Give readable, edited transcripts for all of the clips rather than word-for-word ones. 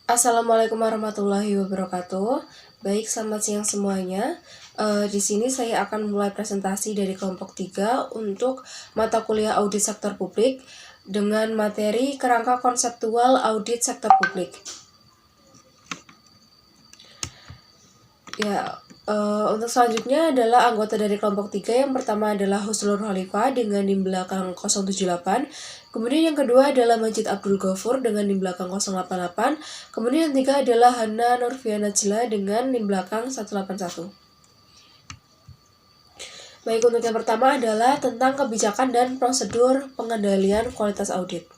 Assalamualaikum warahmatullahi wabarakatuh. Baik, selamat siang semuanya. Di sini saya akan mulai presentasi dari kelompok 3 untuk mata kuliah audit sektor publik dengan materi kerangka konseptual audit sektor publik. Untuk selanjutnya adalah anggota dari kelompok 3. Yang pertama adalah Husnul Khalifah dengan NIM belakang 078. Kemudian yang kedua adalah Majid Abdul Ghafur dengan NIM belakang 088. Kemudian yang ketiga adalah Hana Nurfiana Najla dengan NIM belakang 181. Baik, untuk yang pertama adalah tentang kebijakan dan prosedur pengendalian kualitas audit,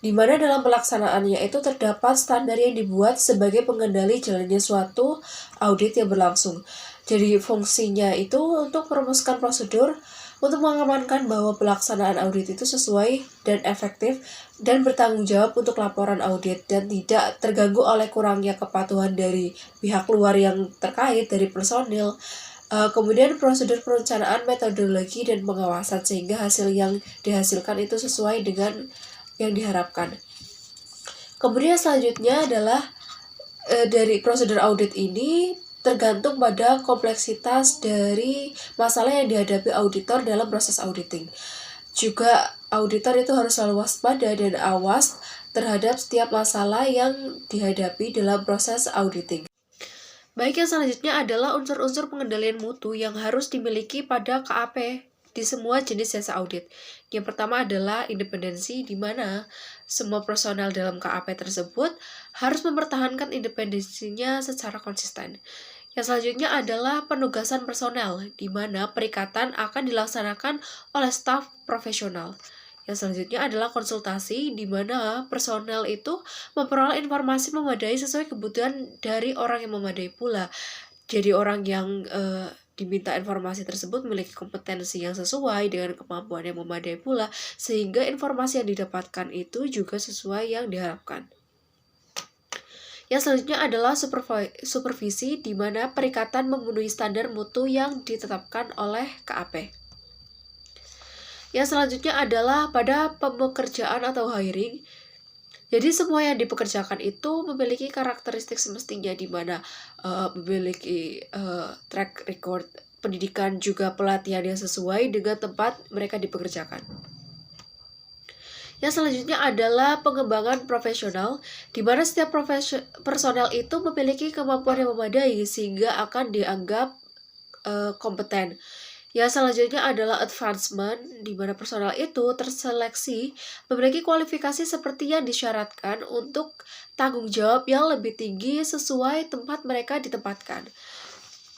di mana dalam pelaksanaannya itu terdapat standar yang dibuat sebagai pengendali jalannya suatu audit yang berlangsung. Jadi fungsinya itu untuk merumuskan prosedur untuk mengamankan bahwa pelaksanaan audit itu sesuai dan efektif dan bertanggung jawab untuk laporan audit dan tidak terganggu oleh kurangnya kepatuhan dari pihak luar yang terkait dari personil. Kemudian prosedur perencanaan, metodologi, dan pengawasan sehingga hasil yang dihasilkan itu sesuai dengan yang diharapkan. Kemudian selanjutnya adalah dari prosedur audit ini tergantung pada kompleksitas dari masalah yang dihadapi auditor dalam proses auditing. Juga auditor itu harus selalu waspada dan awas terhadap setiap masalah yang dihadapi dalam proses auditing. Baik, yang selanjutnya adalah unsur-unsur pengendalian mutu yang harus dimiliki pada KAP di semua jenis jasa audit. Yang pertama adalah independensi, di mana semua personel dalam KAP tersebut harus mempertahankan independensinya secara konsisten. Yang selanjutnya adalah penugasan personel, di mana perikatan akan dilaksanakan oleh staf profesional. Yang selanjutnya adalah konsultasi, di mana personel itu memperoleh informasi memadai sesuai kebutuhan dari orang yang memadai pula. Jadi orang yang diminta informasi tersebut memiliki kompetensi yang sesuai dengan kemampuan yang memadai pula, sehingga informasi yang didapatkan itu juga sesuai yang diharapkan. Yang selanjutnya adalah supervisi, di mana perikatan memenuhi standar mutu yang ditetapkan oleh KAP. Yang selanjutnya adalah pada pekerjaan atau hiring. Jadi semua yang dipekerjakan itu memiliki karakteristik semestinya, di mana memiliki track record pendidikan juga pelatihan yang sesuai dengan tempat mereka dipekerjakan. Yang selanjutnya adalah pengembangan profesional, di mana setiap personel itu memiliki kemampuan yang memadai sehingga akan dianggap kompeten. Yang selanjutnya adalah advancement, di mana personal itu terseleksi memiliki kualifikasi seperti yang disyaratkan untuk tanggung jawab yang lebih tinggi sesuai tempat mereka ditempatkan.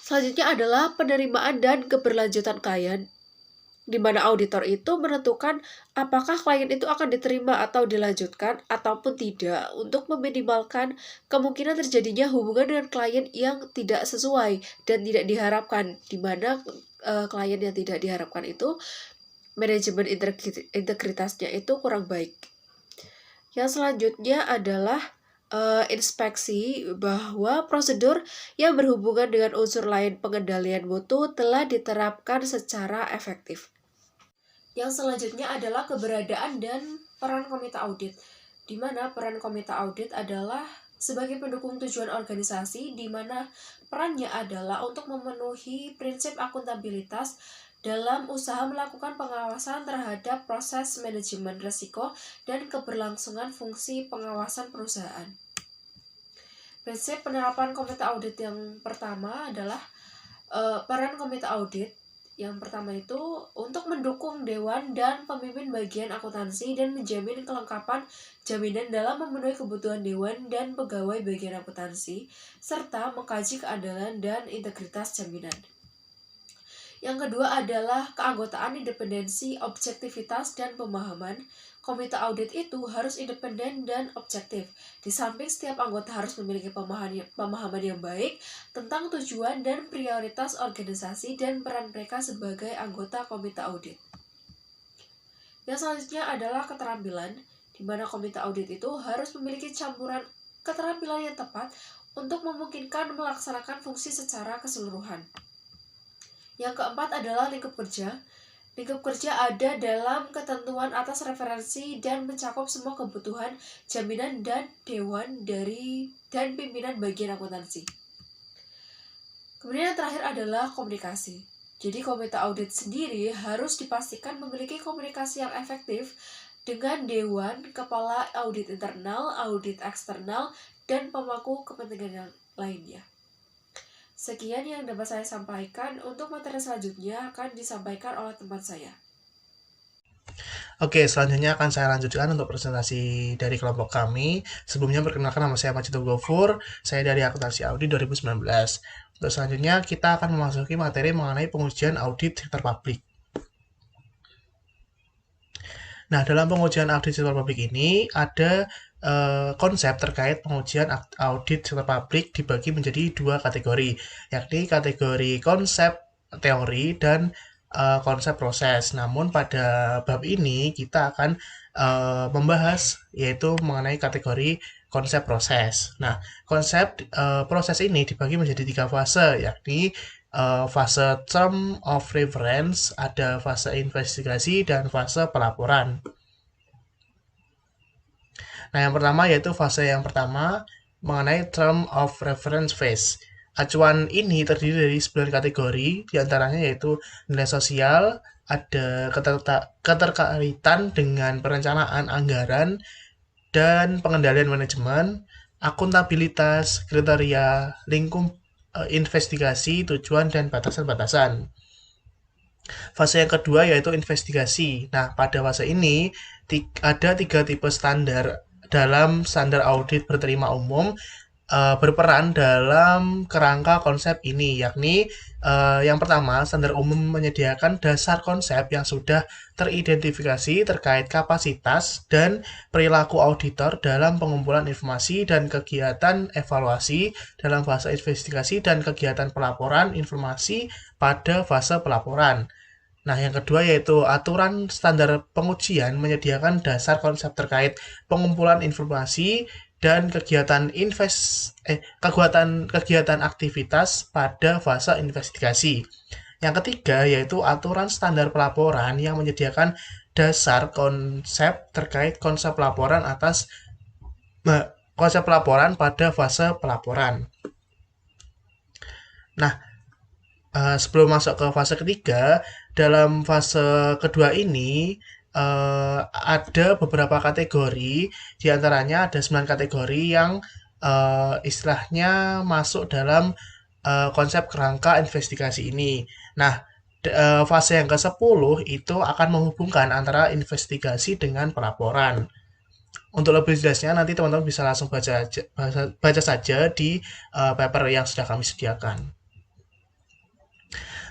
Selanjutnya adalah penerimaan dan keberlanjutan klien, di mana auditor itu menentukan apakah klien itu akan diterima atau dilanjutkan ataupun tidak untuk meminimalkan kemungkinan terjadinya hubungan dengan klien yang tidak sesuai dan tidak diharapkan, di mana klien yang tidak diharapkan itu manajemen integritasnya itu kurang baik. Yang selanjutnya adalah inspeksi, bahwa prosedur yang berhubungan dengan unsur lain pengendalian mutu telah diterapkan secara efektif. Yang selanjutnya adalah keberadaan dan peran komite audit, di mana peran komite audit adalah sebagai pendukung tujuan organisasi, di mana perannya adalah untuk memenuhi prinsip akuntabilitas dalam usaha melakukan pengawasan terhadap proses manajemen risiko dan keberlangsungan fungsi pengawasan perusahaan. Prinsip penerapan komite audit yang pertama adalah peran komite audit. Yang pertama itu untuk mendukung dewan dan pemimpin bagian akuntansi dan menjamin kelengkapan jaminan dalam memenuhi kebutuhan dewan dan pegawai bagian akuntansi, serta mengkaji keandalan dan integritas jaminan. Yang kedua adalah keanggotaan, independensi, objektivitas, dan pemahaman. Komite audit itu harus independen dan objektif. Di samping setiap anggota harus memiliki pemahaman yang baik tentang tujuan dan prioritas organisasi dan peran mereka sebagai anggota komite audit. Yang selanjutnya adalah keterampilan, di mana komite audit itu harus memiliki campuran keterampilan yang tepat untuk memungkinkan melaksanakan fungsi secara keseluruhan. Yang keempat adalah lingkup kerja, Lingkup kerja ada dalam ketentuan atas referensi dan mencakup semua kebutuhan jaminan dan dewan dan pimpinan bagian akuntansi. Kemudian yang terakhir adalah komunikasi. Jadi komite audit sendiri harus dipastikan memiliki komunikasi yang efektif dengan dewan, kepala audit internal, audit eksternal, dan pemangku kepentingan lainnya. Sekian yang dapat saya sampaikan. Untuk materi selanjutnya akan disampaikan oleh teman saya. Oke, selanjutnya akan saya lanjutkan untuk presentasi dari kelompok kami. Sebelumnya perkenalkan, nama saya Majidul Gofur, saya dari Akuntansi Audit 2019. Untuk selanjutnya kita akan memasuki materi mengenai pengujian audit sektor publik. Nah, dalam pengujian audit sektor publik ini ada konsep terkait pengujian audit sektor publik dibagi menjadi dua kategori, yakni kategori konsep teori dan konsep proses. Namun pada bab ini kita akan membahas yaitu mengenai kategori konsep proses. Nah, konsep proses ini dibagi menjadi tiga fase, yakni fase term of reference, ada fase investigasi, dan fase pelaporan. Nah, yang pertama yaitu fase yang pertama mengenai term of reference phase. Acuan ini terdiri dari 9 kategori, diantaranya yaitu nilai sosial, ada keterkaitan dengan perencanaan anggaran dan pengendalian manajemen, akuntabilitas, kriteria, lingkup investigasi, tujuan, dan batasan-batasan. Fase yang kedua yaitu investigasi. Nah, pada fase ini ada 3 tipe standar dalam standar audit berterima umum berperan dalam kerangka konsep ini, yakni yang pertama, standar umum menyediakan dasar konsep yang sudah teridentifikasi terkait kapasitas dan perilaku auditor dalam pengumpulan informasi dan kegiatan evaluasi dalam fase investigasi dan kegiatan pelaporan informasi pada fase pelaporan. Nah, yang kedua yaitu aturan standar pengujian menyediakan dasar konsep terkait pengumpulan informasi dan kegiatan kegiatan aktivitas pada fase investigasi. Yang ketiga yaitu aturan standar pelaporan yang menyediakan dasar konsep terkait konsep pelaporan pada fase pelaporan. Nah, sebelum masuk ke fase ketiga, dalam fase kedua ini ada beberapa kategori, diantaranya ada 9 kategori yang istilahnya masuk dalam konsep kerangka investigasi ini. Nah, fase yang ke-10 itu akan menghubungkan antara investigasi dengan pelaporan. Untuk lebih jelasnya nanti teman-teman bisa langsung baca saja di paper yang sudah kami sediakan.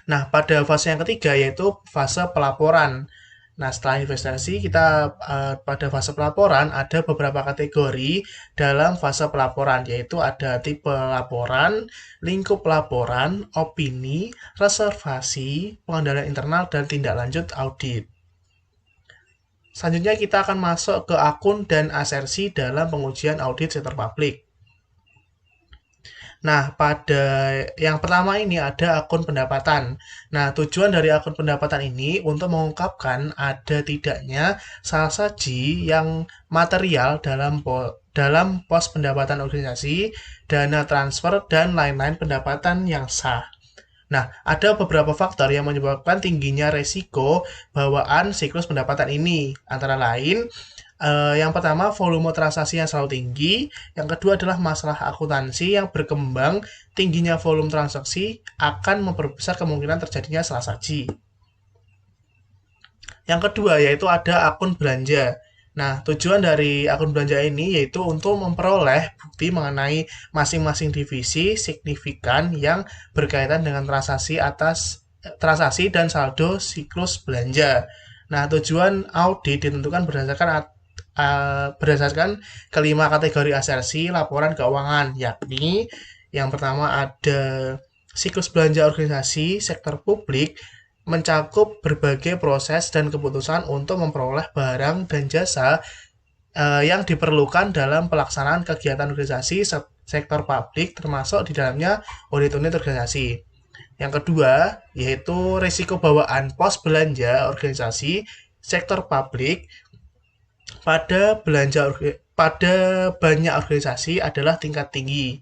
Nah, pada fase yang ketiga yaitu fase pelaporan. Nah, setelah investigasi kita pada fase pelaporan ada beberapa kategori dalam fase pelaporan, yaitu ada tipe laporan, lingkup laporan, opini, reservasi, pengendalian internal, dan tindak lanjut audit. Selanjutnya kita akan masuk ke akun dan asersi dalam pengujian audit sektor publik. Nah, pada yang pertama ini ada akun pendapatan. Nah, tujuan dari akun pendapatan ini untuk mengungkapkan ada tidaknya salahsaji yang material dalam pos pendapatan organisasi, dana transfer, dan lain-lain pendapatan yang sah. Nah, ada beberapa faktor yang menyebabkan tingginya resiko bawaan siklus pendapatan ini. Antara lain, yang pertama, volume transaksi yang selalu tinggi. Yang kedua adalah masalah akuntansi yang berkembang. Tingginya volume transaksi akan memperbesar kemungkinan terjadinya salahsaji. Yang kedua yaitu ada akun belanja. Nah, tujuan dari akun belanja ini yaitu untuk memperoleh bukti mengenai masing-masing divisi signifikan yang berkaitan dengan transaksi dan saldo siklus belanja. Nah, tujuan audit ditentukan berdasarkan kelima kategori asersi laporan keuangan, yakni yang pertama ada siklus belanja organisasi sektor publik mencakup berbagai proses dan keputusan untuk memperoleh barang dan jasa yang diperlukan dalam pelaksanaan kegiatan organisasi sektor publik, termasuk di dalamnya unit-unit organisasi. Yang kedua, yaitu risiko bawaan pos belanja organisasi sektor publik pada banyak organisasi adalah tingkat tinggi.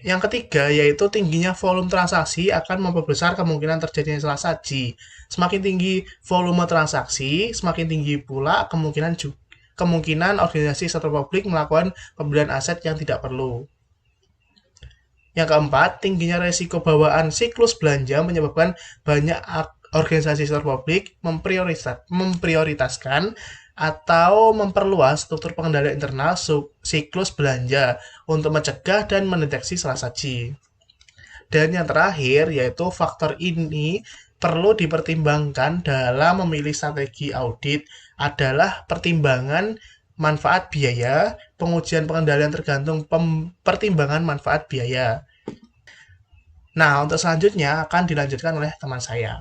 Yang ketiga, yaitu tingginya volume transaksi akan memperbesar kemungkinan terjadinya salah saji. Semakin tinggi volume transaksi, semakin tinggi pula kemungkinan organisasi sektor publik melakukan pembelian aset yang tidak perlu. Yang keempat, tingginya resiko bawaan siklus belanja menyebabkan banyak organisasi sektor publik memprioritaskan atau memperluas struktur pengendalian internal siklus belanja untuk mencegah dan mendeteksi salah saji. Dan yang terakhir, yaitu faktor ini perlu dipertimbangkan dalam memilih strategi audit adalah pertimbangan manfaat biaya, pengujian pengendalian tergantung pertimbangan manfaat biaya. Nah, untuk selanjutnya akan dilanjutkan oleh teman saya.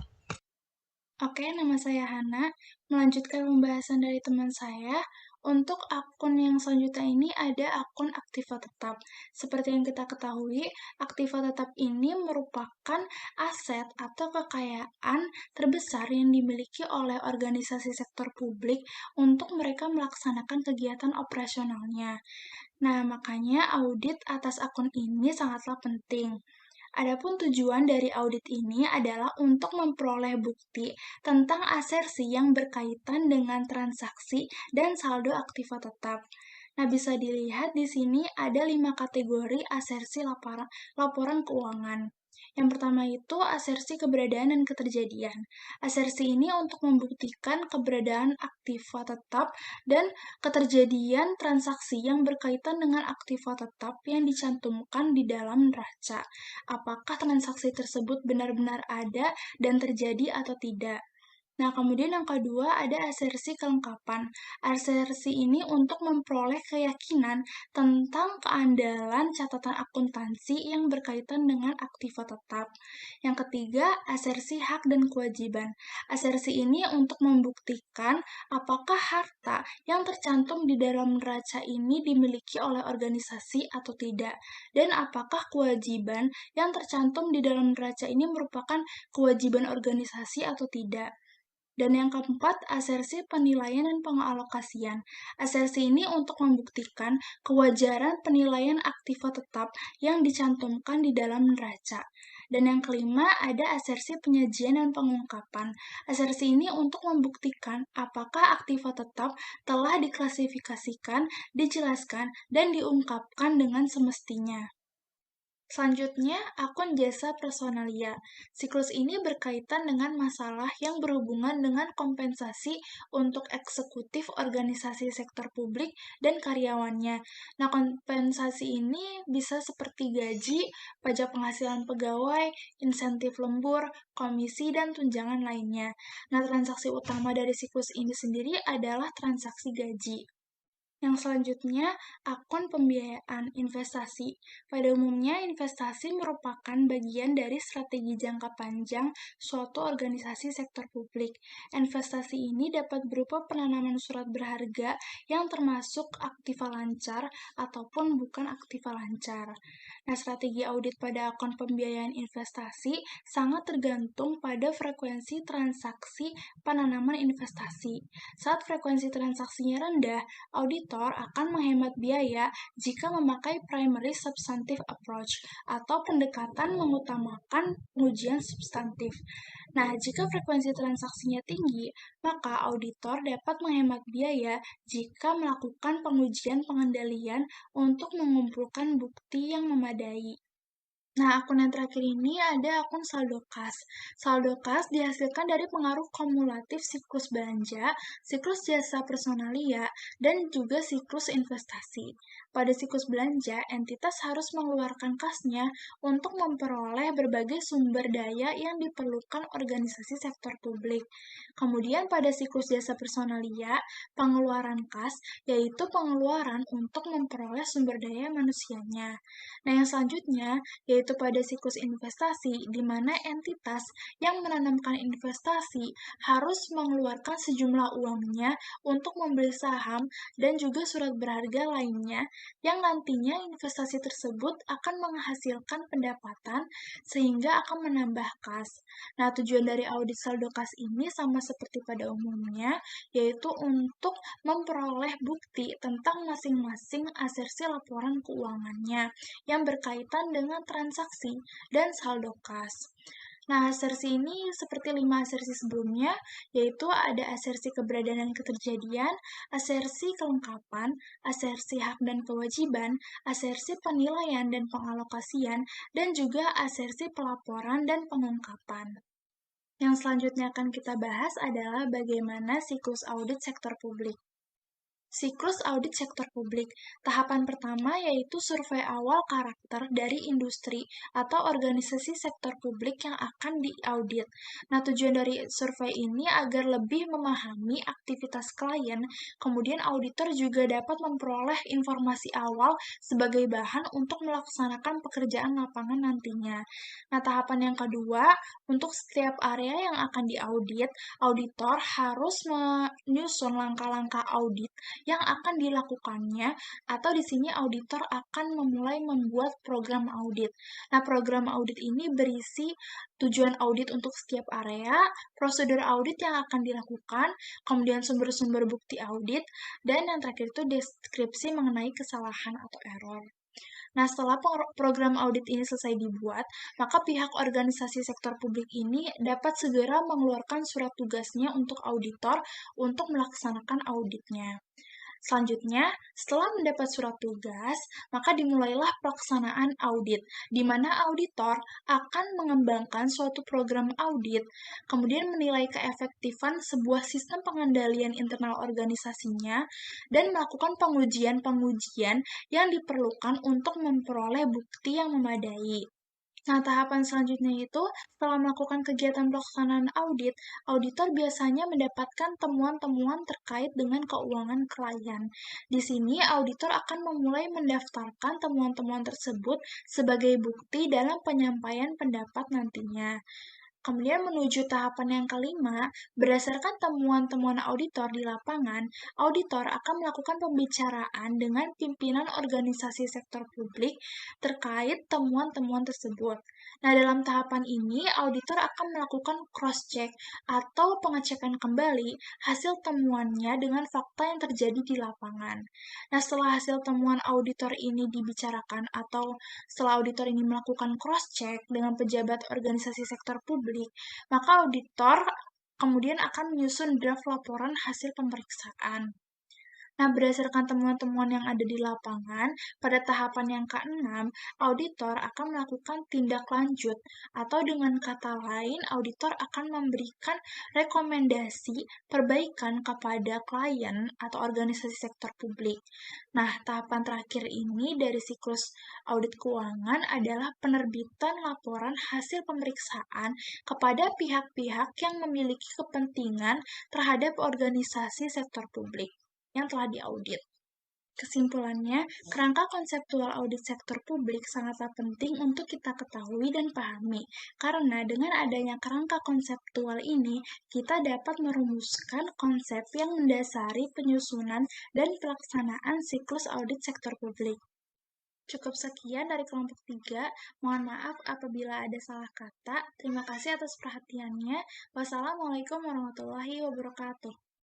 Oke, nama saya Hana. Melanjutkan pembahasan dari teman saya, untuk akun yang selanjutnya ini ada akun Aktiva Tetap. Seperti yang kita ketahui, Aktiva Tetap ini merupakan aset atau kekayaan terbesar yang dimiliki oleh organisasi sektor publik untuk mereka melaksanakan kegiatan operasionalnya. Nah, makanya audit atas akun ini sangatlah penting. Adapun tujuan dari audit ini adalah untuk memperoleh bukti tentang asersi yang berkaitan dengan transaksi dan saldo aktiva tetap. Nah, bisa dilihat di sini ada 5 kategori asersi laporan keuangan. Yang pertama itu asersi keberadaan dan keterjadian. Asersi ini untuk membuktikan keberadaan aktiva tetap dan keterjadian transaksi yang berkaitan dengan aktiva tetap yang dicantumkan di dalam neraca. Apakah transaksi tersebut benar-benar ada dan terjadi atau tidak. Nah, kemudian yang kedua ada asersi kelengkapan. Asersi ini untuk memperoleh keyakinan tentang keandalan catatan akuntansi yang berkaitan dengan aktiva tetap. Yang ketiga, asersi hak dan kewajiban. Asersi ini untuk membuktikan apakah harta yang tercantum di dalam neraca ini dimiliki oleh organisasi atau tidak, dan apakah kewajiban yang tercantum di dalam neraca ini merupakan kewajiban organisasi atau tidak. Dan yang keempat, asersi penilaian dan pengalokasian. Asersi ini untuk membuktikan kewajaran penilaian aktiva tetap yang dicantumkan di dalam neraca. Dan yang kelima, ada asersi penyajian dan pengungkapan. Asersi ini untuk membuktikan apakah aktiva tetap telah diklasifikasikan, dijelaskan, dan diungkapkan dengan semestinya. Selanjutnya, akun jasa personalia. Siklus ini berkaitan dengan masalah yang berhubungan dengan kompensasi untuk eksekutif organisasi sektor publik dan karyawannya. Nah, kompensasi ini bisa seperti gaji, pajak penghasilan pegawai, insentif lembur, komisi, dan tunjangan lainnya. Nah, transaksi utama dari siklus ini sendiri adalah transaksi gaji. Yang selanjutnya, akun pembiayaan investasi. Pada umumnya, investasi merupakan bagian dari strategi jangka panjang suatu organisasi sektor publik. Investasi ini dapat berupa penanaman surat berharga yang termasuk aktiva lancar ataupun bukan aktiva lancar. Nah, strategi audit pada akun pembiayaan investasi sangat tergantung pada frekuensi transaksi penanaman investasi. Saat frekuensi transaksinya rendah, auditor akan menghemat biaya jika memakai primary substantive approach atau pendekatan mengutamakan pengujian substantif. Nah, jika frekuensi transaksinya tinggi, maka auditor dapat menghemat biaya jika melakukan pengujian pengendalian untuk mengumpulkan bukti yang memadai. Nah, akun yang terakhir ini ada akun saldo kas. Saldo kas dihasilkan dari pengaruh kumulatif siklus belanja, siklus jasa personalia, dan juga siklus investasi. Pada siklus belanja, entitas harus mengeluarkan kasnya untuk memperoleh berbagai sumber daya yang diperlukan organisasi sektor publik. Kemudian pada siklus jasa personalia, pengeluaran kas yaitu pengeluaran untuk memperoleh sumber daya manusianya. Nah, yang selanjutnya yaitu yaitu pada siklus investasi, di mana entitas yang menanamkan investasi harus mengeluarkan sejumlah uangnya untuk membeli saham dan juga surat berharga lainnya yang nantinya investasi tersebut akan menghasilkan pendapatan sehingga akan menambah kas. Nah, tujuan dari audit saldo kas ini sama seperti pada umumnya, yaitu untuk memperoleh bukti tentang masing-masing asersi laporan keuangannya yang berkaitan dengan transaksi dan saldo kas. Nah, asersi ini seperti 5 asersi sebelumnya, yaitu ada asersi keberadaan dan keterjadian, asersi kelengkapan, asersi hak dan kewajiban, asersi penilaian dan pengalokasian, dan juga asersi pelaporan dan pengungkapan. Yang selanjutnya akan kita bahas adalah bagaimana siklus audit sektor publik. Siklus audit sektor publik. Tahapan pertama yaitu survei awal karakter dari industri atau organisasi sektor publik yang akan diaudit. Nah, tujuan dari survei ini agar lebih memahami aktivitas klien, kemudian auditor juga dapat memperoleh informasi awal sebagai bahan untuk melaksanakan pekerjaan lapangan nantinya. Nah, tahapan yang kedua, untuk setiap area yang akan diaudit, auditor harus menyusun langkah-langkah audit yang akan dilakukannya, atau di sini auditor akan memulai membuat program audit. Nah, program audit ini berisi tujuan audit untuk setiap area, prosedur audit yang akan dilakukan, kemudian sumber-sumber bukti audit, dan yang terakhir itu deskripsi mengenai kesalahan atau error. Nah, setelah program audit ini selesai dibuat, maka pihak organisasi sektor publik ini dapat segera mengeluarkan surat tugasnya untuk auditor untuk melaksanakan auditnya. Selanjutnya, setelah mendapat surat tugas, maka dimulailah pelaksanaan audit, di mana auditor akan mengembangkan suatu program audit, kemudian menilai keefektifan sebuah sistem pengendalian internal organisasinya, dan melakukan pengujian-pengujian yang diperlukan untuk memperoleh bukti yang memadai. Nah, tahapan selanjutnya itu, setelah melakukan kegiatan pelaksanaan audit, auditor biasanya mendapatkan temuan-temuan terkait dengan keuangan klien. Di sini, auditor akan memulai mendaftarkan temuan-temuan tersebut sebagai bukti dalam penyampaian pendapat nantinya. Kemudian menuju tahapan yang kelima, berdasarkan temuan-temuan auditor di lapangan, auditor akan melakukan pembicaraan dengan pimpinan organisasi sektor publik terkait temuan-temuan tersebut. Nah, dalam tahapan ini, auditor akan melakukan cross-check atau pengecekan kembali hasil temuannya dengan fakta yang terjadi di lapangan. Nah, setelah hasil temuan auditor ini dibicarakan atau setelah auditor ini melakukan cross-check dengan pejabat organisasi sektor publik, maka auditor kemudian akan menyusun draft laporan hasil pemeriksaan. Nah, berdasarkan temuan-temuan yang ada di lapangan, pada tahapan yang ke-6, auditor akan melakukan tindak lanjut, atau dengan kata lain, auditor akan memberikan rekomendasi perbaikan kepada klien atau organisasi sektor publik. Nah, tahapan terakhir ini dari siklus audit keuangan adalah penerbitan laporan hasil pemeriksaan kepada pihak-pihak yang memiliki kepentingan terhadap organisasi sektor publik yang telah diaudit. Kesimpulannya, kerangka konseptual audit sektor publik sangatlah penting untuk kita ketahui dan pahami, karena dengan adanya kerangka konseptual ini, kita dapat merumuskan konsep yang mendasari penyusunan dan pelaksanaan siklus audit sektor publik. Cukup sekian dari kelompok 3. Mohon maaf apabila ada salah kata. Terima kasih atas perhatiannya. Wassalamualaikum warahmatullahi wabarakatuh.